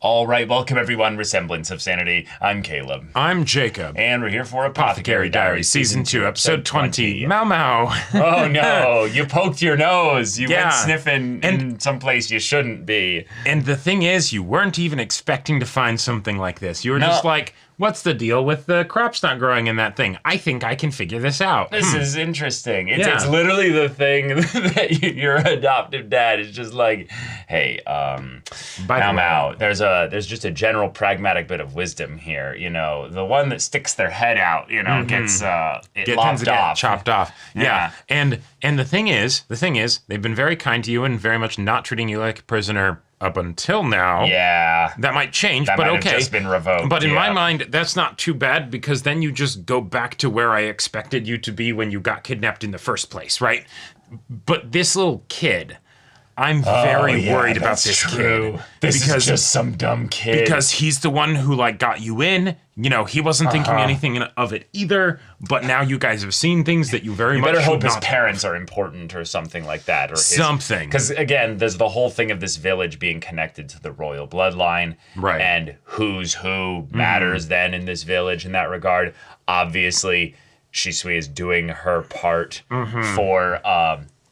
All right, welcome everyone, Semblance of Sanity. I'm Caleb. I'm Jacob. And we're here for Apothecary Diaries, Season 2, Episode 20. Mau Mau. Oh no, you poked your nose. You went sniffing in some place you shouldn't be. And the thing is, you weren't even expecting to find something like this. You were just like, what's the deal with the crops not growing in that thing? I think I can figure this out. This is interesting. It's literally the thing that your adoptive dad is just like, hey, Mau, there's just a general pragmatic bit of wisdom here. You know, the one that sticks their head out, you know, gets lopped off. Chopped off. Yeah. And the thing is, they've been very kind to you and very much not treating you like a prisoner up until now. Yeah. That might change, that but might okay. have just been revoked. But in my mind, that's not too bad because then you just go back to where I expected you to be when you got kidnapped in the first place, right? But this little kid, I'm very worried about this kid. This is just some dumb kid. Because he's the one who got you in. You know, he wasn't thinking anything of it either. But now you guys have seen things that you very much better hope should his not parents are important or something like that. Or something. Because again, there's the whole thing of this village being connected to the royal bloodline. Right. And who's who matters then in this village in that regard. Obviously, Shisui is doing her part for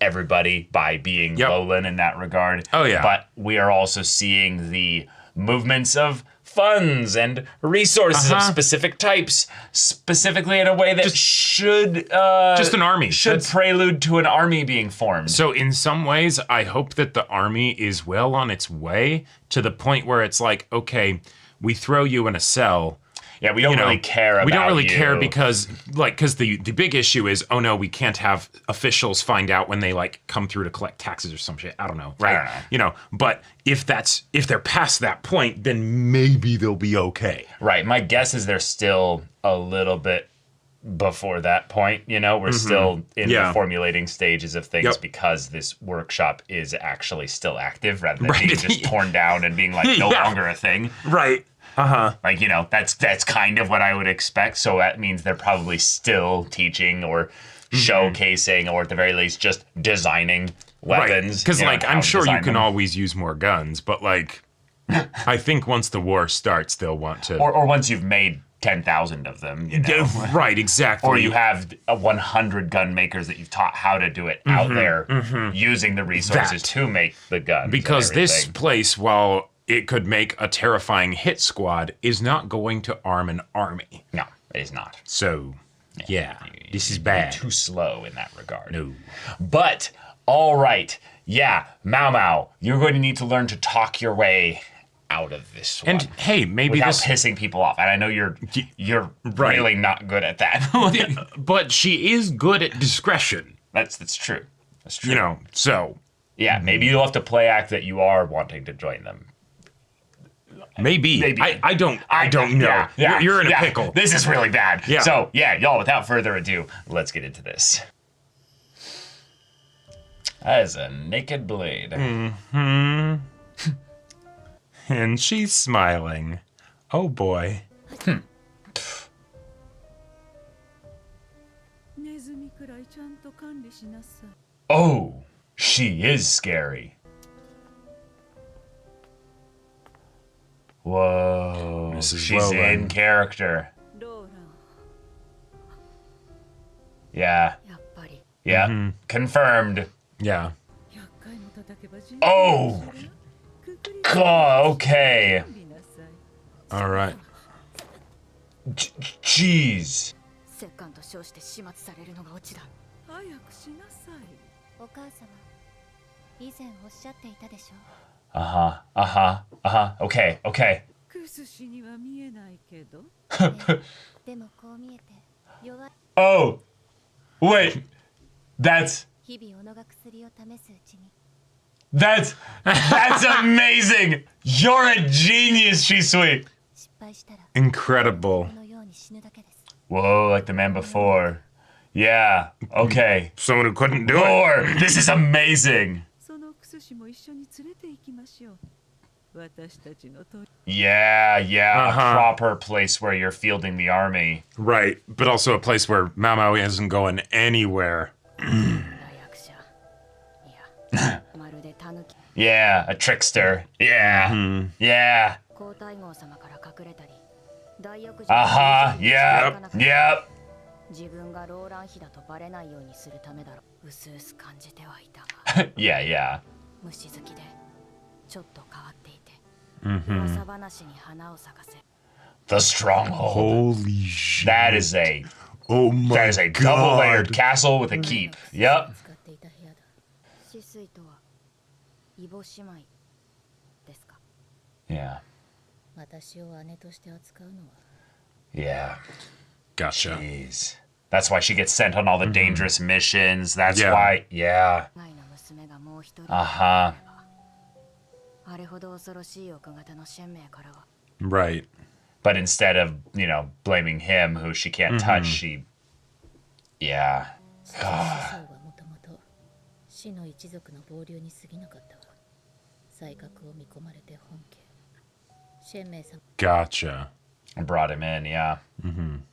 everybody by being Lolan in that regard. Oh, yeah. But we are also seeing the movements of funds and resources of specific types, specifically in a way that should... just an army. Should prelude to an army being formed. So in some ways, I hope that the army is well on its way to the point where it's like, okay, we throw you in a cell. Yeah, we don't really care about you. We don't really care because the big issue is, oh no, we can't have officials find out when they come through to collect taxes or some shit. I don't know, right? I don't know. You know, but if they're past that point, then maybe they'll be okay. Right. My guess is they're still a little bit before that point. You know, we're still in the formulating stages of things because this workshop is actually still active rather than being just torn down and being no longer a thing. Right. You know, that's kind of what I would expect. So that means they're probably still teaching or showcasing or at the very least just designing weapons. Because I'm sure you can always use more guns, but I think once the war starts, they'll want to... Or once you've made 10,000 of them, you know. Right, exactly. Or you have 100 gun makers that you've taught how to do it out there using the resources to make the guns. Because this place, while it could make a terrifying hit squad, is not going to arm an army. No, it is not. So, this is bad. Too slow in that regard. No. But, all right. Yeah, Mau, you're going to need to learn to talk your way out of this one. And hey, maybe without pissing people off. And I know you're really not good at that. But she is good at discretion. That's true. That's true. You know, so... Yeah, maybe you'll have to play act that you are wanting to join them. Maybe. I don't know. Yeah, you're in a pickle. This is really bad. Yeah. So, y'all, without further ado, let's get into this. That is a naked blade. And she's smiling. Oh, boy. Oh, she is scary. Whoa, she's in character. Yeah. Confirmed. Yeah. Oh! God, okay. All right. Jeez. Okay. Oh, wait. That's amazing. You're a genius, Shisui. Incredible. Whoa, like the man before. Yeah, okay. Someone who couldn't do Lord, this is amazing. Yeah, a proper place where you're fielding the army. Right, but also a place where Mau isn't going anywhere. Yeah, a trickster. Yeah, yeah. Uh-huh. Yep. Yep. 自分がローラン妃だとバレないようにするためだろう。うすうす感じてはいたが。Yeah, yeah. 虫好きでちょっと変わっていて。 Mm-hmm. 噂話に花を咲かせ。 The Stronghold. Holy shit. That is a God. double-layered castle with a keep. Yep. 使っていた部屋だ。死水とは異母姉妹ですか。 Yeah. 私を姉として扱うのは。 Yeah. Gotcha. Jeez. That's why she gets sent on all the dangerous missions. That's why, yeah. 外の娘がもう一人。 Uh-huh. あれほど恐ろしい奥方のシェンメイからは。 Right. But instead of, you know, blaming him, who she can't touch, she... Yeah. シサはもともと死の一族の傍流に過ぎなかったわ。才覚を見込まれて本家。シェンメイ様。 Gotcha. Brought him in, yeah.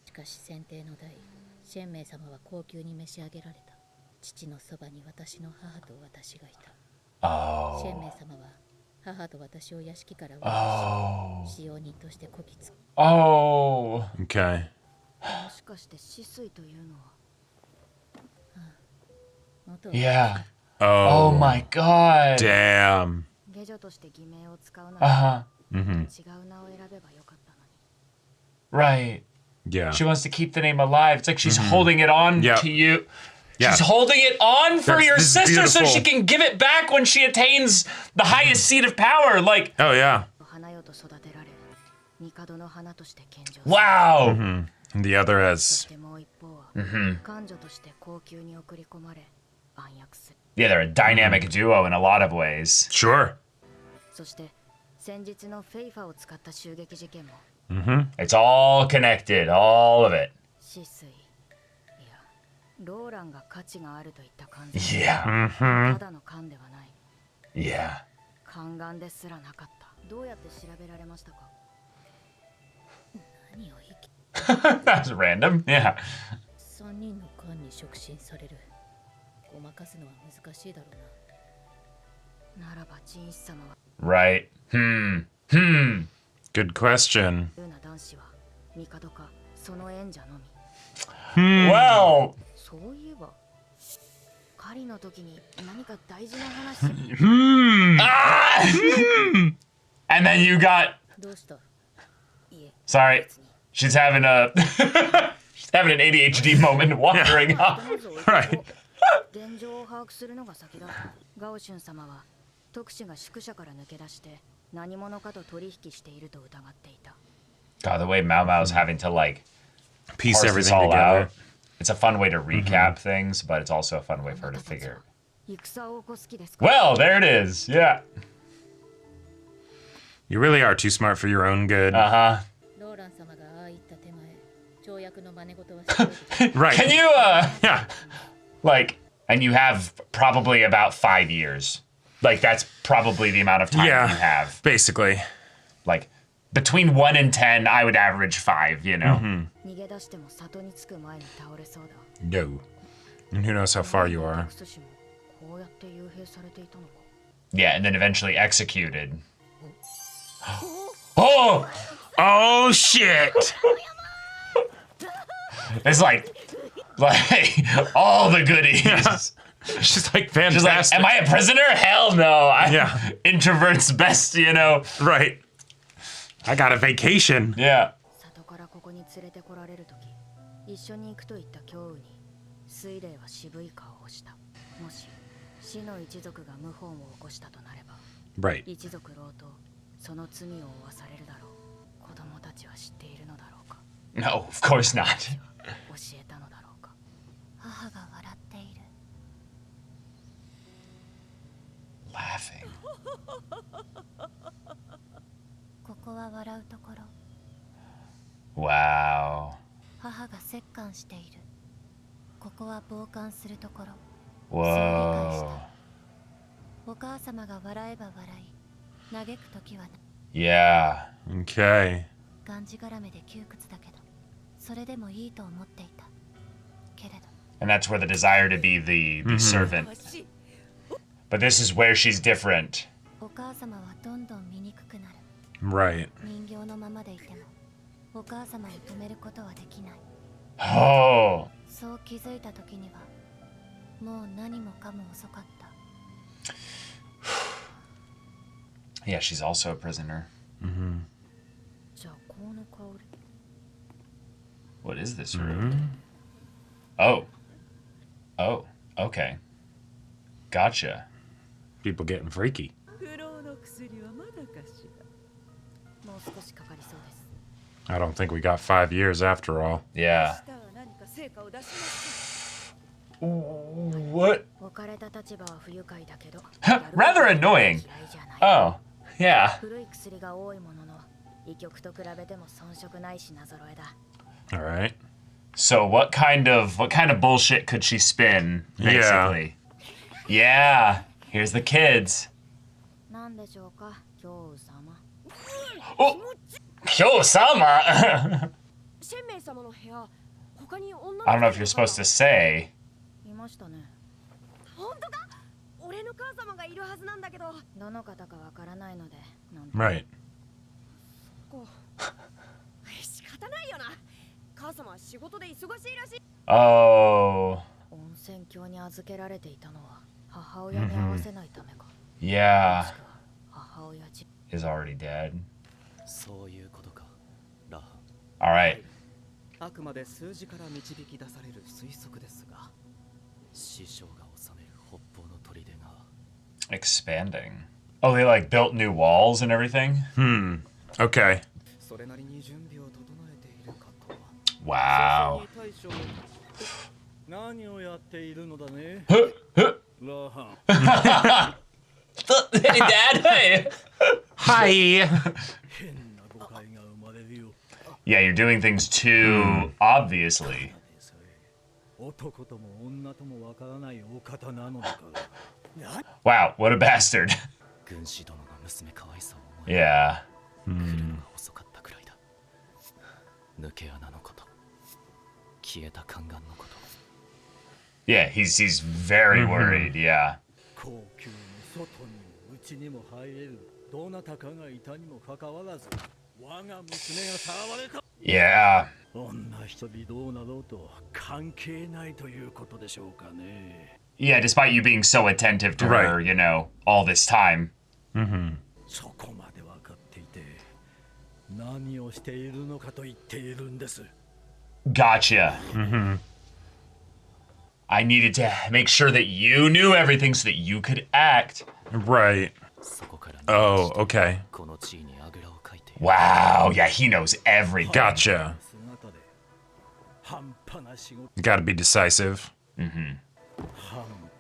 しかし先帝の代、シェンメイ様は高級に召し上げられた。父のそばに私の母と私がいた。シェンメイ様は母と私を屋敷から渡し、使用人としてこきつ。 Oh. Okay. もしかして死水というのは。Yeah. Oh, Oh my god. damn. 下女として偽名を使うなら、違う名を選べばよかったのに。 Right. Yeah. She wants to keep the name alive. It's like she's holding it on Yep. to you. Yeah. She's holding it on for your This is sister so beautiful. she can give it back when she attains the highest seat of power. Like, Oh, yeah. 花よと育てられ、帝の花として献上。 wow. And the other そ as してもう一方は、官女として高級に送り込まれ、暗躍する。 Yeah, they're a dynamic duo in a lot of ways. sure. そして先日のフェイファを使った襲撃事件も。 It's all connected, all of it. 死水。いや、ローランが価値があるといった感じ。 Yeah. ただの勘ではない。 Yeah. 宦官ですらなかった。どうやって調べられましたか。何を言いき。 That's random. Yeah. 3人の官に触診される。ごまかすのは難しいだろうな。ならばジンス様は。 Right. Good question. ルーナ男子は帝かその縁者のみ。 Well, そういえば狩りの時に何か大事な話。 and then you got. どうした。いえ。 Sorry, she's having a she's having an ADHD moment wandering off. Right. 現状を把握するのが先だ。ガオシュン様は特使が宿舎から抜け出して何者かと取引していると疑っていた。 God, the way Mao Mao's having to like Piece parse this everything all together. out. It's a fun way to recap things, but it's also a fun way for her to figure. 戦を起こす気ですか。 Well, there it is. Yeah. You really are too smart for your own good. Uh-huh. ローラン様がああ言った手前、条約の真似事はしておいて。 Right. Can you Yeah. like and you have probably about 5 years. Like that's probably the amount of time Yeah. you have. Basically. Like between 1 and 10, I would average 5, you know. 逃げ出しても里に着く前に倒れそうだ。 No. And who knows how far you are. 特使もこうやって幽閉されていたのか。 Yeah, and then eventually executed. Oh! Oh, shit. It's like all the goodies. She's like She's like, fantastic. am I a prisoner? Hell no. Yeah. Introverts best, you know. Right. I got a vacation. Yeah. 里からここに連れてこられるとき、一緒に行くと言った京雨に、水霊は渋い顔をした。もし死の一族が謀反を起こしたとなれば、 Right. 一族老とその罪を負わされるだろう。子供たちは知っているのだろうか。 No, of course not. 教えたのだろうか。母が笑っている。 Laughing. ここは笑うところ。 Wow. 母が折檻している。ここは傍観するところ。 Whoa. お母様が笑えば笑い、嘆く時はな。 Yeah. Okay. がんじがらめで窮屈だけど、それでもいいと思っていた。けれど。 And that's where the desire to be the servant. But this is where she's different. お母様はどんどん醜くなる。Right. 人形のままでいてもお母様を止めることはできない。 Oh. そう気づいた時にはもう何もかも遅かった。 Yeah, she's also a prisoner. じゃあこの香り。 What is this room? Oh. Oh, okay. Gotcha. People getting freaky. もう少しかかりそうです。 I don't think we got 5 years after all. Yeah. What? 置かれた立場は不愉快だけど Rather annoying. Oh, yeah. 古い薬が多いものの医局と比べても遜色ない品揃えだ。 All right. So what kind of bullshit could she spin, basically? Yeah. Here's the kids. なんでしょうか、今日様。 Oh, Kyo-sama. I don't know if you're supposed to say. いましたね。本当か？俺の母様がいるはずなんだけど、どの方かわからないので。 Right. 仕方ないよな。母様は仕事で忙しいらしい。 Oh. 温泉郷に預けられていたのは母親に合わせないためか。 Yeah. 母親 Is already dead. そういうことか。ラハ。 All right. あくまで数字から導き出される推測ですが、師匠が治める北方の砦が Expanding. Oh, they like built new walls and everything? Okay. それなりに準備を整えているかと。 Wow. 何をやっているのだね。 ラハ。 Hey, Dad. Hey. Hi. 変な誤解が生まれるよ。 Yeah, you're doing things too obviously. 男とも女ともわからないお方なのだから。 Wow, what a bastard. 軍師殿の娘かわいそう思い。 Yeah. 来るのが遅かったくらいだ。抜け穴のこと、消えた宦官のこと。 Yeah, he's very worried. Yeah. 皇宮の外にも内にも入れるどなたかがいたにもかかわらず、我が娘がさらわれた。 Yeah. 女一人どうなろうと関係ないということでしょうかね。 Yeah, despite you being so attentive to her, Right. you know, all this time. そこまで分かっていて何をしているのかと言っているんです。 Gotcha. I needed to make sure that you knew everything so that you could act. Right. そこから Oh, okay. この地位にあぐらをかいている。 Wow. Yeah, he knows everything. Gotcha. 姿で半端な仕事、 Gotta be decisive. 半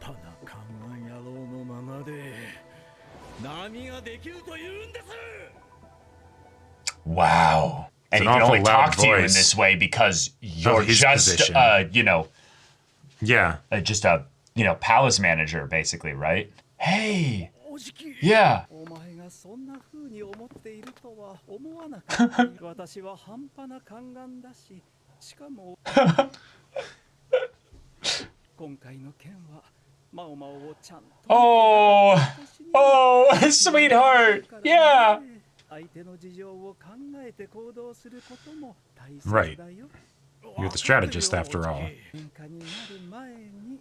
端な宦官野郎のままで何ができるというんです。 Wow. And It's he an can only awful loud talk to you in voice this way because you're his just, position. you know, Yeah. just a, you know, palace manager, basically, right? Hey. おじき、 Yeah. お前がそんな風に思っているとは思わなかった。私は半端な宦官だし、しかも今回の件はマオマオをちゃんと Oh. Oh, sweetheart. Yeah. 相手の事情を考えて行動することも大切 Right. だよ。 You're the strategist after all. 喧嘩になる前に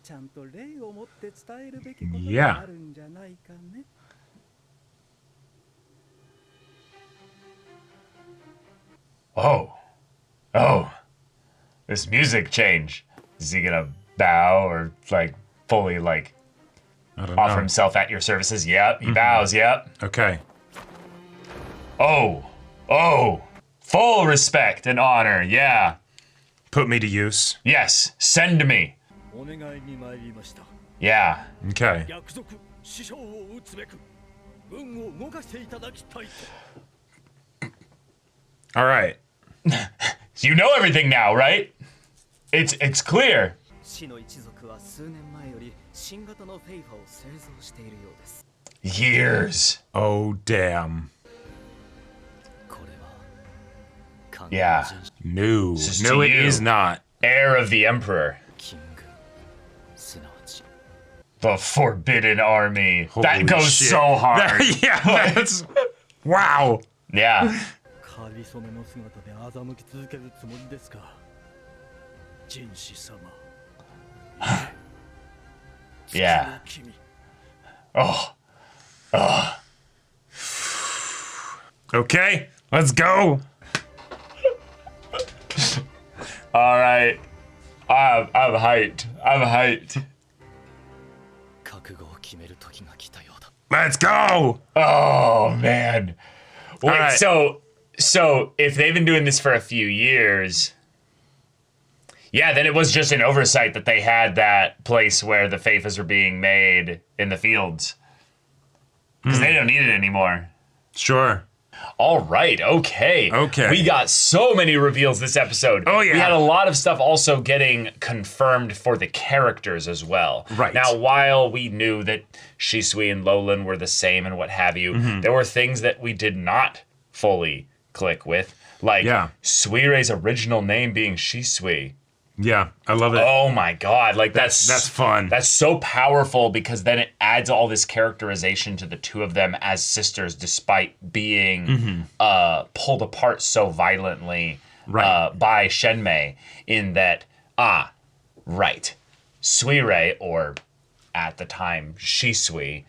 ちゃんと礼を持って伝えるべきこと Yeah. があるんじゃないかね。 Oh. Oh. This music change. Is he gonna bow or like fully like I don't offer know. himself at your services? Yep. He bows. Yep. Okay. Oh. Oh. Full respect and honor. Yeah. Put me to use. Yes. Send me. お願いに参りました。 Yeah. Okay. 約束、師匠を討つべく軍を動かしていただきたいと。 All right. You know everything now, right? It's clear. 死の一族は数年前より新型のフェイファを製造しているようです。 Years. Oh, damn. これは韓 Yeah. 国人 No. This is No, to it you. is not. Heir of the Emperor. 金軍、すなわち The Forbidden Army. Holy that goes shit. so hard. Yeah, that's... Wow. Yeah. かりそめの姿で欺き続けるつもりですか、人士様。Yeah. 君。 Oh. Okay, let's go. All right. I'm hyped. I'm hyped. 覚悟を決める時が来たようだ。 Let's go. Oh man. Wait, right. so if they've been doing this for a few years, yeah, then it was just an oversight that they had that place where the Faithas were being made in the fields. Because they don't need it anymore. Sure. All right, okay. We got so many reveals this episode. Oh, yeah. We had a lot of stuff also getting confirmed for the characters as well. Right. Now, while we knew that Shisui and Lolan were the same and what have you, there were things that we did not fully click with. Like Suire's original name being Shisui. Yeah, I love it. Oh my god, like that's fun. That's so powerful because then it adds all this characterization to the two of them as sisters despite being pulled apart so violently by Shenmei in that Suire, or at the time Shisui,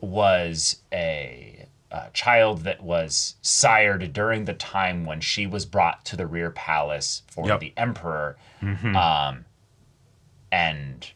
was a child that was sired during the time when she was brought to the rear palace for the emperor, and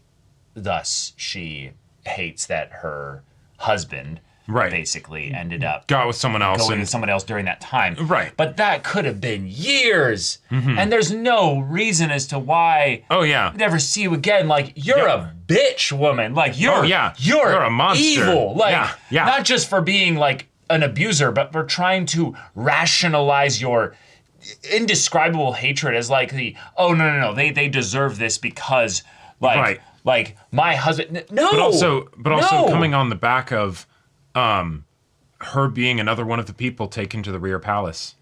thus she hates that her husband basically ended up got with someone else going with someone else during that time. Right. But that could have been years, and there's no reason as to why. Oh yeah. Never see you again. Like you're a bitch woman. Like you're a monster. Evil. Like yeah. Not just for being like an abuser, but for trying to rationalize your indescribable hatred as like no, they deserve this because like my husband. No, but also coming on the back of her being another one of the people taken to the rear palace.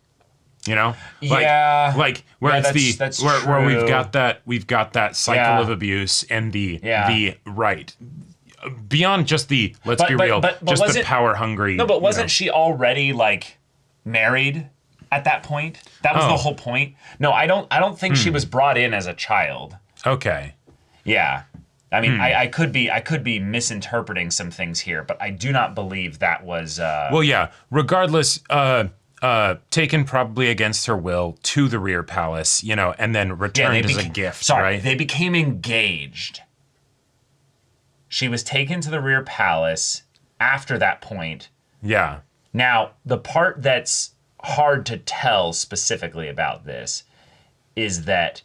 You know? Like where it's where we've got that cycle of abuse and the beyond just the let's be real, just the power hungry. No, but wasn't she already like married at that point? That was the whole point. No, I don't think she was brought in as a child. Okay. Yeah. I mean, I could be misinterpreting some things here, but I do not believe that was well, yeah. Regardless, taken probably against her will to the rear palace, you know, and then returned as a gift. Right? They became engaged. She was taken to the rear palace after that point. Yeah. Now, the part that's hard to tell specifically about this is that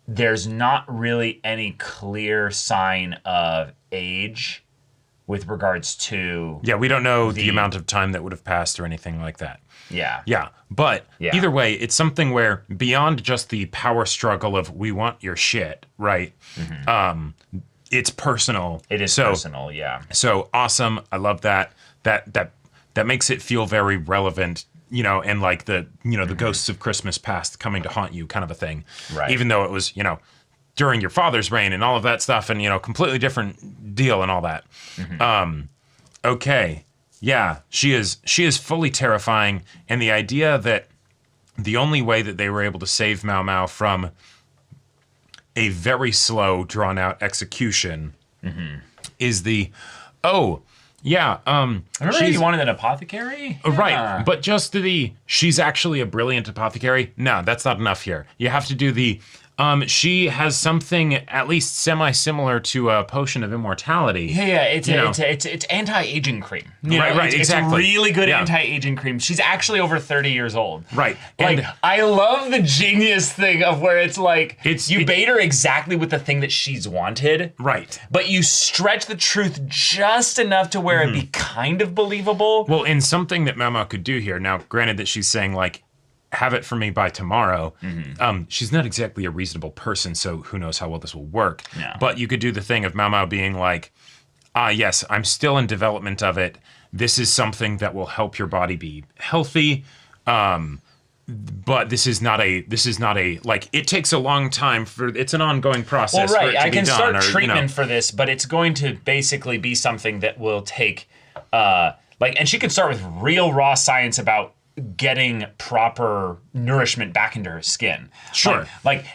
there's not really any clear sign of age with regards to... Yeah, we don't know the amount of time that would have passed or anything like that. Yeah. Yeah, but either way, it's something where beyond just the power struggle of we want your shit, right? It's personal. It is personal, yeah. So awesome. I love that. That makes it feel very relevant, you know, and like the ghosts of Christmas past coming to haunt you kind of a thing. Right. Even though it was, you know, during your father's reign and all of that stuff and, you know, completely different deal and all that. Okay. Yeah, she is fully terrifying, and the idea that the only way that they were able to save Mao Mao from a very slow, drawn-out execution is the, remember you wanted an apothecary? Right, but just she's actually a brilliant apothecary. No, that's not enough here. You have to do the, she has something at least semi-similar to a potion of immortality. Yeah, it's anti-aging cream. Right, exactly. It's a really good anti-aging cream. She's actually over 30 years old. Right. Like, I love the genius thing of where it's like, you bait her exactly with the thing that she's wanted. Right. But you stretch the truth just enough to where it be kind of believable. Well, and something that Mama could do here, now granted that she's saying like, have it for me by tomorrow. She's not exactly a reasonable person, so who knows how well this will work. No. But you could do the thing of Mao Mao being like, yes, I'm still in development of it. This is something that will help your body be healthy. But this is not a like, it takes a long time it's an ongoing process. Well, right, for it to I can be done, start treatment for this, but it's going to basically be something that will take Like, and she could start with real raw science about getting proper nourishment back into her skin. Sure.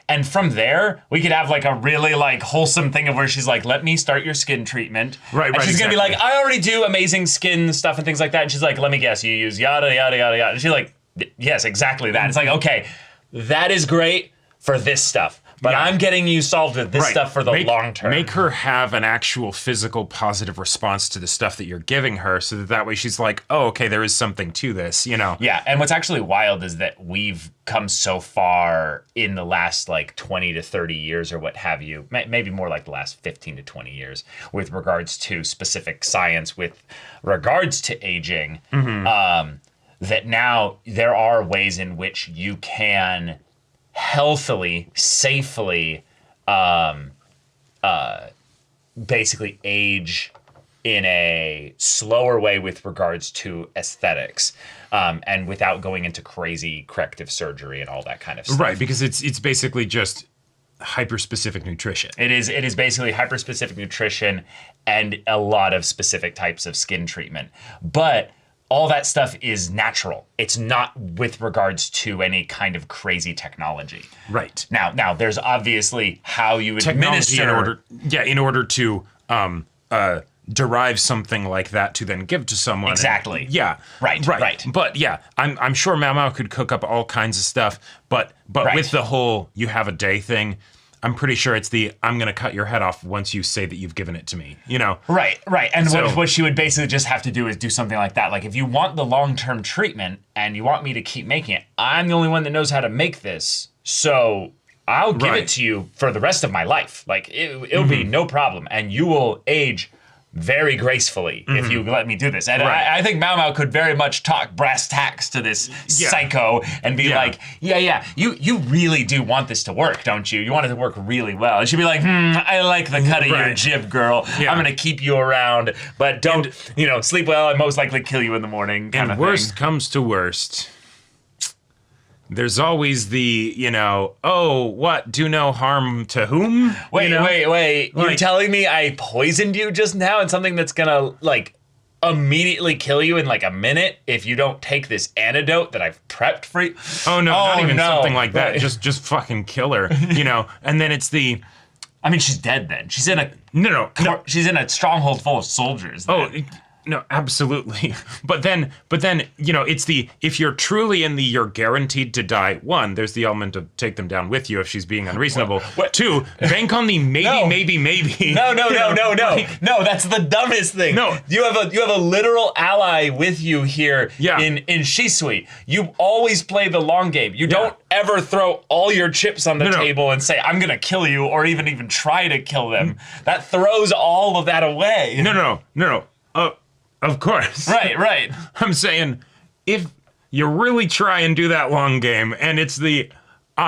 And from there, we could have like a really like wholesome thing of where she's like, let me start your skin treatment. Right, and she's exactly. gonna be like, I already do amazing skin stuff and things like that. And she's like, let me guess, you use yada, yada, yada, yada. And she's like, yes, exactly that. It's like, okay, that is great for this stuff. But I'm getting you solved with this stuff for the long term. Make her have an actual physical positive response to the stuff that you're giving her so that way she's like, oh, okay, there is something to this, you know? Yeah, and what's actually wild is that we've come so far in the last like 20 to 30 years or what have you, maybe more like the last 15 to 20 years with regards to specific science with regards to aging, that now there are ways in which you can healthily, safely, basically age in a slower way with regards to aesthetics, and without going into crazy corrective surgery and all that kind of stuff. Right, because it's basically just hyper-specific nutrition. It is basically hyper-specific nutrition and a lot of specific types of skin treatment. But all that stuff is natural. It's not with regards to any kind of crazy technology. Right. Now there's obviously how you Technology administer in order to derive something like that to then give to someone. Exactly. Yeah. Right. But yeah, I'm sure Mao Mao could cook up all kinds of stuff, but with the whole you have a day thing, I'm pretty sure it's I'm going to cut your head off once you say that you've given it to me, you know? Right. And so, what she would basically just have to do is do something like that. Like, if you want the long-term treatment and you want me to keep making it, I'm the only one that knows how to make this. So I'll give it to you for the rest of my life. Like, it'll be no problem. And you will age very gracefully if you let me do this. And I think Mao Mao could very much talk brass tacks to this psycho and be like, you really do want this to work, don't you? You want it to work really well. And she'd be like, I like the cut of your jib, girl. I'm going to keep you around, but don't, sleep well and most likely kill you in the morning kind of thing. And worst comes to worst, there's always the, do no harm to whom? Wait. You're telling me I poisoned you just now and something that's gonna, immediately kill you in, a minute if you don't take this antidote that I've prepped for you? Oh, no, not even something like that. Just fucking kill her, And then it's the... I mean, she's dead then. She's in a... No. She's in a stronghold full of soldiers then. Oh, no, absolutely. But then, it's if you're truly in you're guaranteed to die. One, there's the element of take them down with you if she's being unreasonable. What? Two, bank on the maybe. No. No, that's the dumbest thing. No. You have a literal ally with you here in Shisui. You always play the long game. You don't ever throw all your chips on the table and say, I'm gonna kill you, or even try to kill them. That throws all of that away. No. Of course. Right. I'm saying, if you really try and do that long game, and it's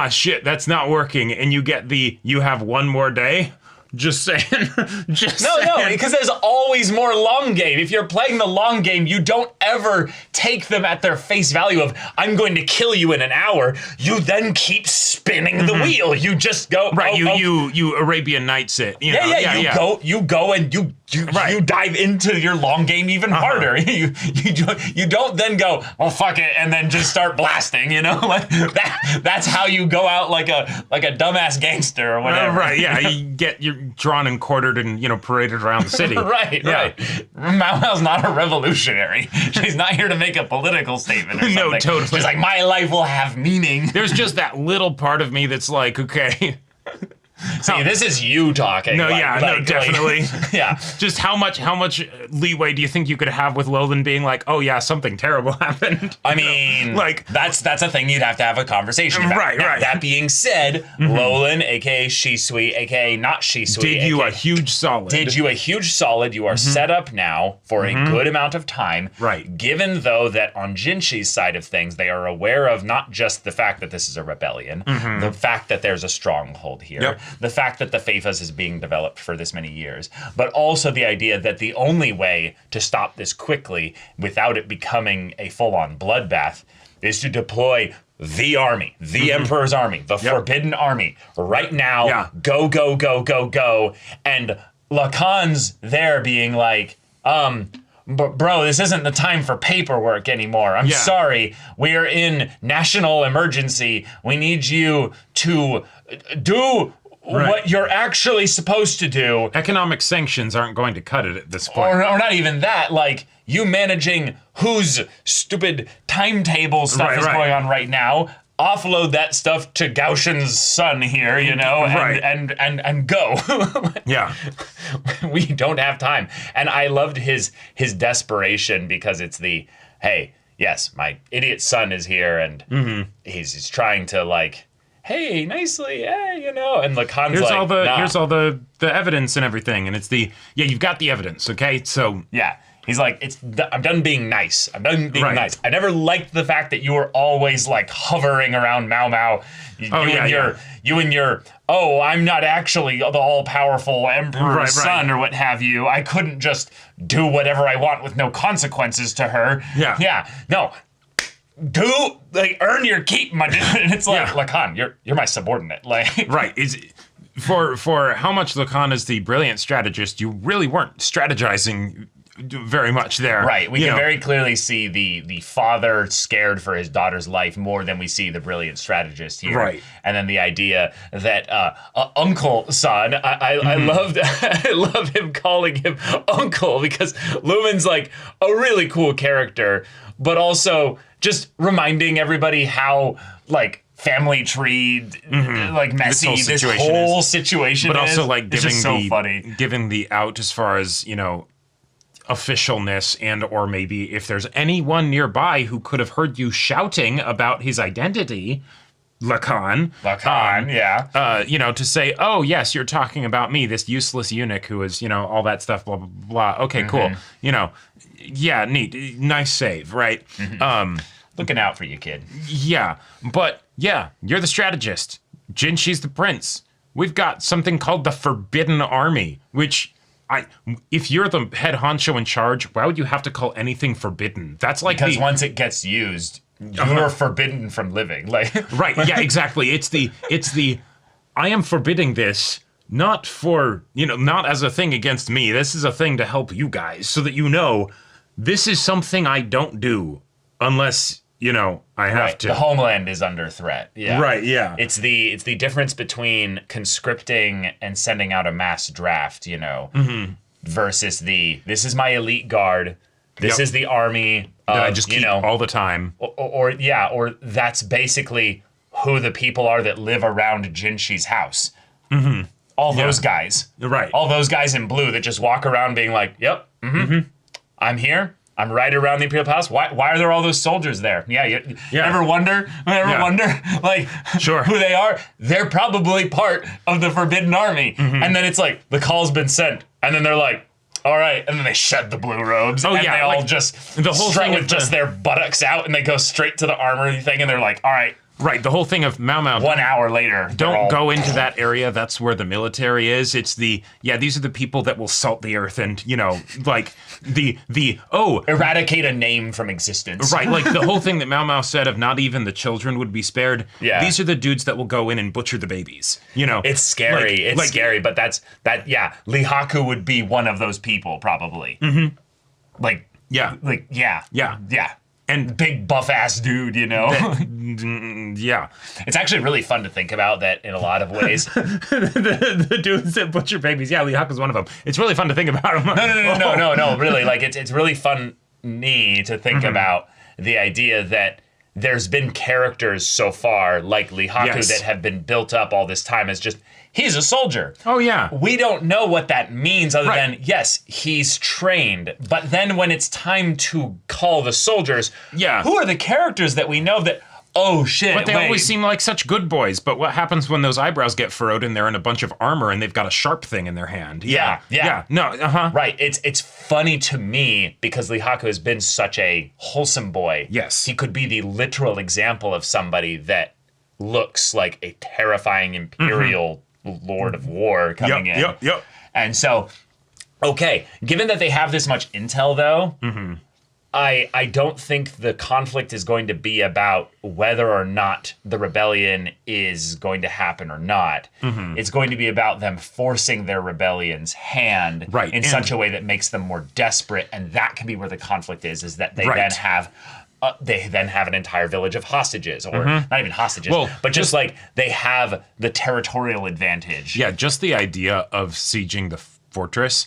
shit, that's not working, and you get you have one more day, just saying. No, because there's always more long game. If you're playing the long game, you don't ever take them at their face value of, I'm going to kill you in an hour. You then keep spinning the wheel. You just go. Right, you Arabian Nights it. You go and you dive into your long game even harder. You don't then go, well, fuck it, and then just start blasting, that's how you go out like a dumbass gangster or whatever. Right, yeah, you're drawn and quartered and, paraded around the city. Right. Mao Mao's not a revolutionary. She's not here to make a political statement or something. No, totally. She's like, my life will have meaning. There's just that little part of me that's like, okay... See, this is you talking. No, definitely. Yeah. Just how much leeway do you think you could have with Lolan being like, oh yeah, something terrible happened? I mean, that's a thing you'd have to have a conversation about. Right. That being said, Lolan, aka Shisui, aka not Shisui, did you a huge solid. You are set up now for a good amount of time. Right. Given though that on Jinshi's side of things, they are aware of not just the fact that this is a rebellion, the fact that there's a stronghold here. Yep. The fact that the Faithas is being developed for this many years, but also the idea that the only way to stop this quickly without it becoming a full-on bloodbath is to deploy the army, the Emperor's army, the Forbidden Army, right now. Yeah. Go. And Lacan's there being like, but bro, this isn't the time for paperwork anymore. I'm sorry. We are in national emergency. We need you to do what you're actually supposed to do. Economic sanctions aren't going to cut it at this point. Or not even that, like, you managing whose stupid timetable stuff is going on right now. Offload that stuff to Gaushin's son here, you know, and go. Yeah. We don't have time. And I loved his desperation because it's the, hey, yes, my idiot son is here and he's trying to, like, hey, nicely, hey, you know, and Lacan's here's all the evidence and everything, and it's you've got the evidence, okay? So yeah. He's like, I'm done being nice. I'm done being nice. I never liked the fact that you were always like hovering around Mao Mao. You and your, I'm not actually the all-powerful emperor's son or what have you. I couldn't just do whatever I want with no consequences to her. Yeah. Yeah. No. Earn your keep, my dude. And it's like, Lacan, you're my subordinate. Like, right. For how much Lacan is the brilliant strategist, you really weren't strategizing very much there. Right. We can very clearly see the father scared for his daughter's life more than we see the brilliant strategist here. Right. And then the idea that Uncle Son, I loved I love him calling him Uncle because Lumen's like a really cool character, but also just reminding everybody how like family tree like messy this whole situation but is. Also like giving the out as far as, you know, officialness, and or maybe if there's anyone nearby who could have heard you shouting about his identity, Lacan, you know, to say, oh yes, you're talking about me, this useless eunuch who is, you know, all that stuff, blah blah blah. Okay, cool. You know, yeah, neat, nice save, right? Looking out for you, kid. Yeah, but yeah, you're the strategist. Jinshi's the prince. We've got something called the Forbidden Army, which if you're the head honcho in charge, why would you have to call anything forbidden? That's like because once it gets used, you're forbidden from living. Like right, yeah, exactly. It's the I am forbidding this, not for, you know, not as a thing against me. This is a thing to help you guys, so that you know this is something I don't do unless, you know, I have to. The homeland is under threat. Yeah. Right, yeah. It's the difference between conscripting and sending out a mass draft, you know, versus this is my elite guard. This is the army that I just keep all the time. Or that's basically who the people are that live around Jinshi's house. All those guys. Right. All those guys in blue that just walk around being like, yep, I'm here. I'm right around the Imperial Palace. Why are there all those soldiers there? You ever wonder, like, who they are? They're probably part of the Forbidden Army. And then it's like, the call's been sent. And then they're like, all right. And then they shed the blue robes. They all just the whole thing with just their buttocks out, and they go straight to the armory thing, and they're like, all right. Right, the whole thing of Mao Mao. 1 hour later. Don't go into that area. That's where the military is. It's these are the people that will salt the earth and, you know, like eradicate a name from existence. Right, like the whole thing that Mao Mao said of not even the children would be spared. Yeah. These are the dudes that will go in and butcher the babies. You know. It's scary. It's scary, but Lihaku would be one of those people probably. Yeah. And big buff ass dude, you know? Yeah. It's actually really fun to think about that in a lot of ways. the dudes that butcher babies. Yeah, Lihaku's one of them. It's really fun to think about him. No, really. Like, it's really fun to think about the idea that there's been characters so far, like Lihaku, that have been built up all this time as just, he's a soldier. Oh, yeah. We don't know what that means other than, yes, he's trained. But then when it's time to call the soldiers, who are the characters that we know that, oh, shit, but they always seem like such good boys. But what happens when those eyebrows get furrowed and they're in a bunch of armor and they've got a sharp thing in their hand? Yeah. No, Right. It's funny to me because Lihaku has been such a wholesome boy. Yes. He could be the literal example of somebody that looks like a terrifying imperial Lord of War coming in. And so, okay, given that they have this much intel, though, I don't think the conflict is going to be about whether or not the rebellion is going to happen or not. It's going to be about them forcing their rebellion's hand in such a way that makes them more desperate, and that can be where the conflict is that they then have an entire village of hostages, or not even hostages, but just like they have the territorial advantage. Yeah, just the idea of sieging the fortress.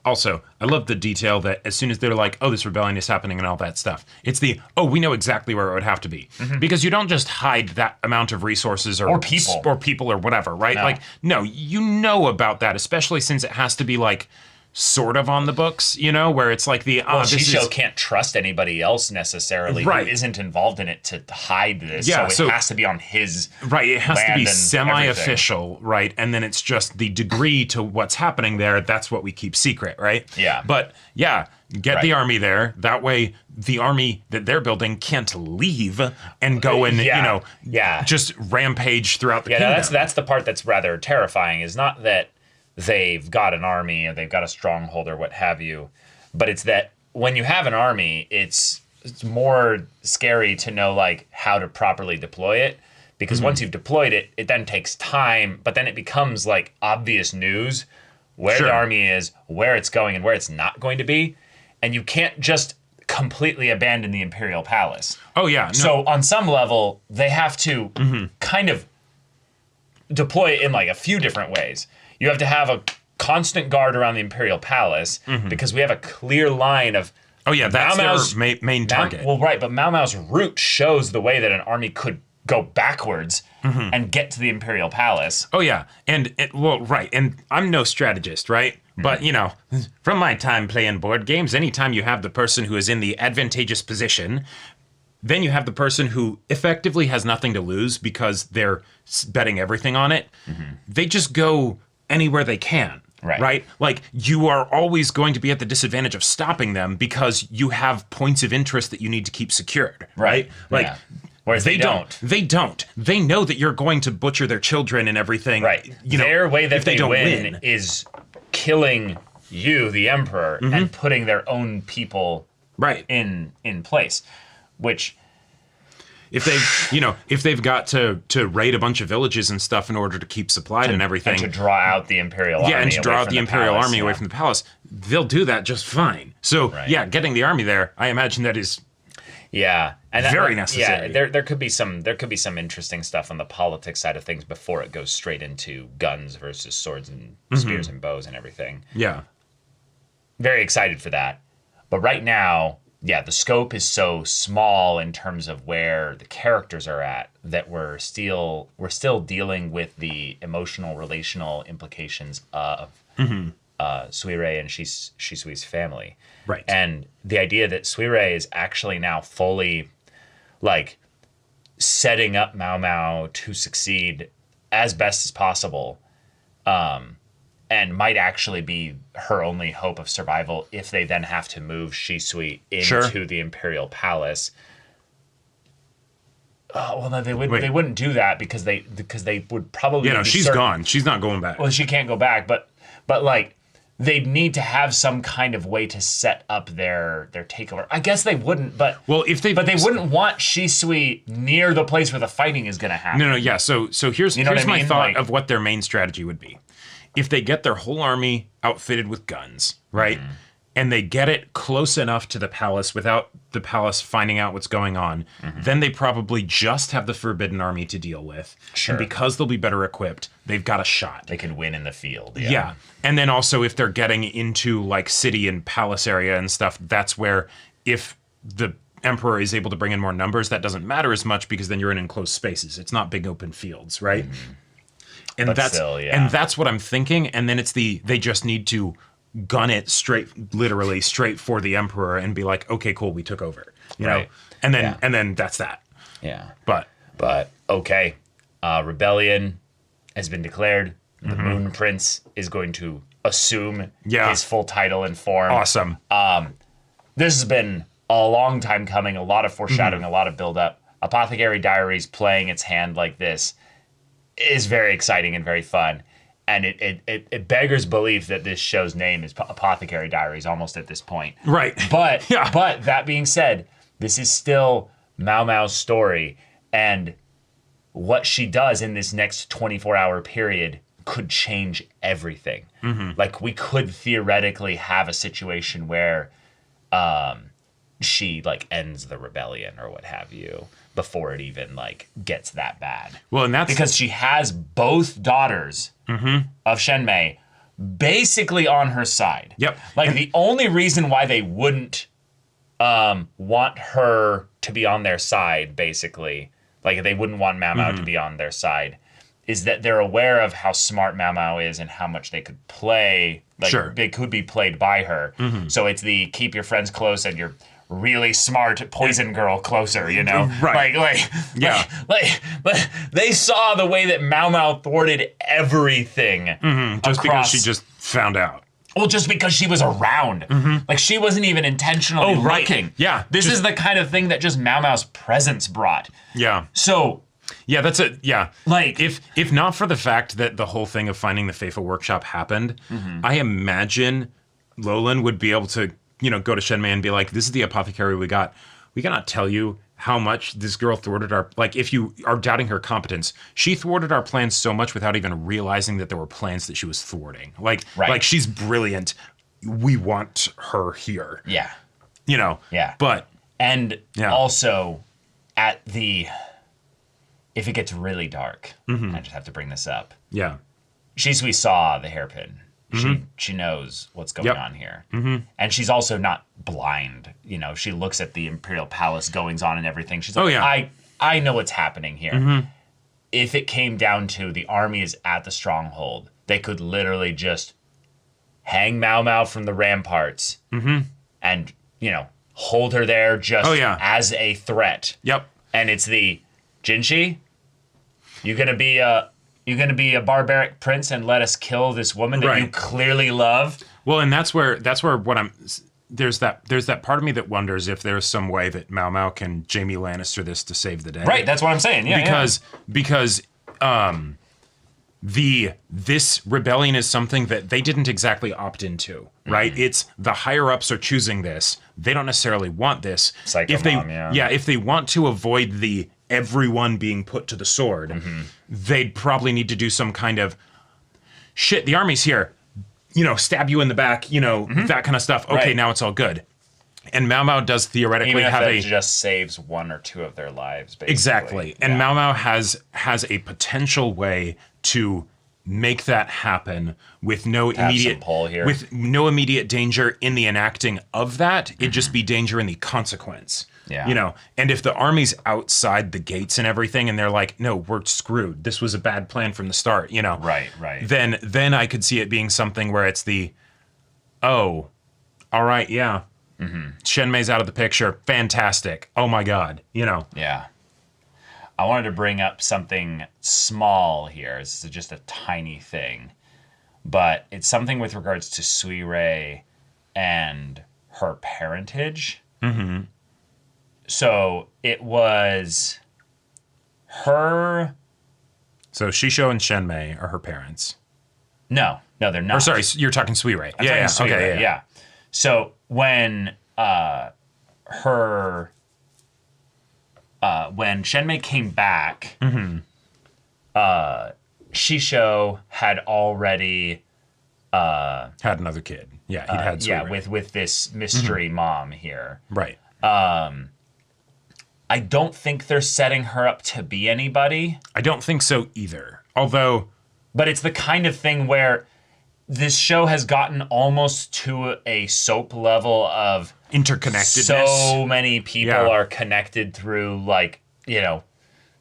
Also, I love the detail that as soon as they're like, oh, this rebellion is happening and all that stuff, it's we know exactly where it would have to be. Because you don't just hide that amount of resources or people or whatever, right? No. Like, no, you know about that, especially since it has to be like sort of on the books, where it's like Shisho can't trust anybody else necessarily who isn't involved in it to hide this. Yeah, so it has to be on his it has to be semi-official, right? And then it's just the degree to what's happening there. That's what we keep secret, right? Yeah. But get the army there. That way, the army that they're building can't leave and go and just rampage throughout the kingdom. Yeah, that's the part that's rather terrifying. Is not that they've got an army or they've got a stronghold or what have you, but it's that when you have an army, it's more scary to know like how to properly deploy it, because once you've deployed it, it then takes time, but then it becomes like obvious news where the army is, where it's going, and where it's not going to be, and you can't just completely abandon the Imperial Palace. Oh yeah. No. So on some level, they have to kind of deploy it in like a few different ways. You have to have a constant guard around the Imperial Palace because we have a clear line of... Oh, yeah, that's their main target. But Mao Mao's route shows the way that an army could go backwards and get to the Imperial Palace. Oh, yeah. And I'm no strategist, right? But, from my time playing board games, anytime you have the person who is in the advantageous position, then you have the person who effectively has nothing to lose because they're betting everything on it. They just go anywhere they can, right? Like, you are always going to be at the disadvantage of stopping them because you have points of interest that you need to keep secured, right? Like, whereas they don't. They don't. They know that you're going to butcher their children and everything. Right. Their way that they win is killing you, the emperor, and putting their own people in place, which... If they've got to raid a bunch of villages and stuff in order to keep supplied and everything, and to draw out the Imperial army, and to draw out the Imperial army away from the palace, they'll do that just fine. So getting the army there, I imagine that is and very necessary. Yeah, there could be some interesting stuff on the politics side of things before it goes straight into guns versus swords and spears and bows and everything. Yeah, very excited for that. But right now, the scope is so small in terms of where the characters are at that we're still dealing with the emotional, relational implications of Suirei and Shisui's family. Right. And the idea that Suirei is actually now fully, like, setting up Mao Mao to succeed as best as possible, and might actually be her only hope of survival if they then have to move Shisui into the Imperial Palace. Oh, well, no, they wouldn't do that because they would probably... she's gone. She's not going back. Well, she can't go back, but like, they'd need to have some kind of way to set up their takeover. I guess they wouldn't, but they wouldn't want Shisui near the place where the fighting is going to happen. No, yeah. So here's my thought of what their main strategy would be. If they get their whole army outfitted with guns, right, and they get it close enough to the palace without the palace finding out what's going on, then they probably just have the Forbidden Army to deal with. Sure. And because they'll be better equipped, they've got a shot. They can win in the field. Yeah. And then also if they're getting into like city and palace area and stuff, that's where if the Emperor is able to bring in more numbers, that doesn't matter as much because then you're in enclosed spaces. It's not big open fields, right? And that's what I'm thinking. And then they just need to gun it literally straight for the Emperor and be like, okay, cool, we took over, you know? And then that's that. Yeah. But okay. Rebellion has been declared. The Moon Prince is going to assume his full title and form. Awesome. This has been a long time coming, a lot of foreshadowing, a lot of build-up. Apothecary Diaries playing its hand like this is very exciting and very fun. And it beggars belief that this show's name is Apothecary Diaries almost at this point. Right. But but that being said, this is still Mao Mao's story, and what she does in this next 24-hour period could change everything. Like, we could theoretically have a situation where she like ends the rebellion or what have you before it even like gets that bad. Well, and that's because she has both daughters of Shenmei basically on her side. Yep. Like, the only reason why they wouldn't want her to be on their side, basically, like they wouldn't want Mao Mao to be on their side, is that they're aware of how smart Mao Mao is and how much they could play. Like, they could be played by her. So it's the keep your friends close and your really smart poison girl closer, you know? Right. Like, they saw the way that Mao Mao thwarted everything. Just because she just found out. Well, just because she was around. Like, she wasn't even intentionally looking. Yeah. This is the kind of thing that just Mao Mao's presence brought. Yeah. So... yeah, that's it. Yeah. Like, if not for the fact that the whole thing of finding the Faithful Workshop happened, I imagine Lolan would be able to, go to Shenmei and be like, this is the apothecary we got. We cannot tell you how much this girl thwarted our, like, if you are doubting her competence, she thwarted our plans so much without even realizing that there were plans that she was thwarting. Like, like, she's brilliant. We want her here. Yeah. Yeah. But. And also, at the... if it gets really dark, I just have to bring this up. Yeah. Shisui saw the hairpin. She knows what's going on here. And she's also not blind. She looks at the Imperial Palace goings on and everything. She's like, I know what's happening here. If it came down to the army is at the Stronghold, they could literally just hang Mao Mao from the ramparts and, hold her there just as a threat. Yep. And it's the... Jinshi, you gonna be a barbaric prince and let us kill this woman that you clearly love? Well, and that's where what I'm. There's that part of me that wonders if there's some way that Mao Mao can Jaime Lannister this to save the day. Right, that's what I'm saying. Yeah, because this rebellion is something that they didn't exactly opt into, right? It's the higher ups are choosing this. They don't necessarily want this. Psycho if they mom, if they want to avoid the everyone being put to the sword, they'd probably need to do some kind of shit. The army's here, stab you in the back, that kind of stuff. Okay, now it's all good. And Mao Mao does theoretically even if have it just saves one or two of their lives, basically. Exactly. And Mao Mao has a potential way to make that happen with no immediate danger in the enacting of that. It'd just be danger in the consequence. Yeah. And if the army's outside the gates and everything and they're like, no, we're screwed. This was a bad plan from the start, Right. Then I could see it being something where it's the, oh, all right, yeah. Shenmei's out of the picture. Fantastic. Oh my God. Yeah. I wanted to bring up something small here. This is just a tiny thing. But it's something with regards to Sui Rei and her parentage. So it was her... So Shisho and Shenmei are her parents. No, they're not. Or sorry, you're talking Sui Rei. Yeah. So when when Shenmei came back, Shisho had already had another kid. Yeah, he'd had Sui Rei. with this mystery mom here. Right. I don't think they're setting her up to be anybody. I don't think so either. Although... But it's the kind of thing where this show has gotten almost to a soap level of... interconnectedness. So many people are connected through,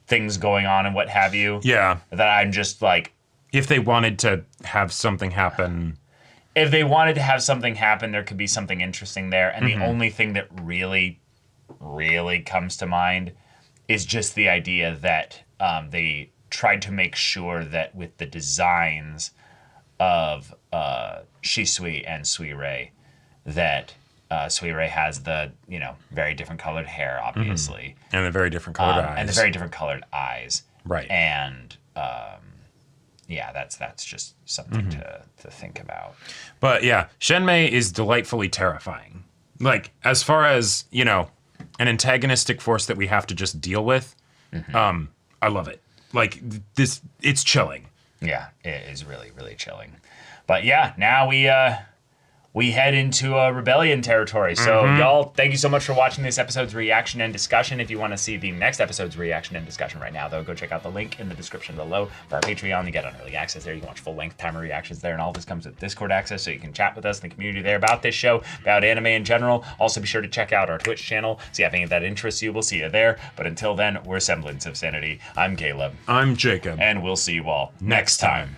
things going on and what have you. Yeah. That I'm just like... If they wanted to have something happen... If they wanted to have something happen, there could be something interesting there. And the only thing that really comes to mind is just the idea that they tried to make sure that with the designs of Shisui and Sui Rei, that Sui Rei has the, very different colored hair, obviously. And the very different colored eyes. And the very different colored eyes. Right. And, yeah, that's just something to think about. But yeah, Shenmei is delightfully terrifying. Like, as far as, you know, an antagonistic force that we have to just deal with, I love it. Like, this, it's chilling. Yeah, it is really, really chilling. But yeah, now we head into rebellion territory. So y'all, thank you so much for watching this episode's reaction and discussion. If you want to see the next episode's reaction and discussion right now, though, go check out the link in the description below for our Patreon. You get on early access there. You can watch full-length timer reactions there, and all this comes with Discord access, so you can chat with us in the community there about this show, about anime in general. Also, be sure to check out our Twitch channel, see if any of that interests you. We'll see you there. But until then, we're Semblance of Sanity. I'm Caleb. I'm Jacob. And we'll see you all next time.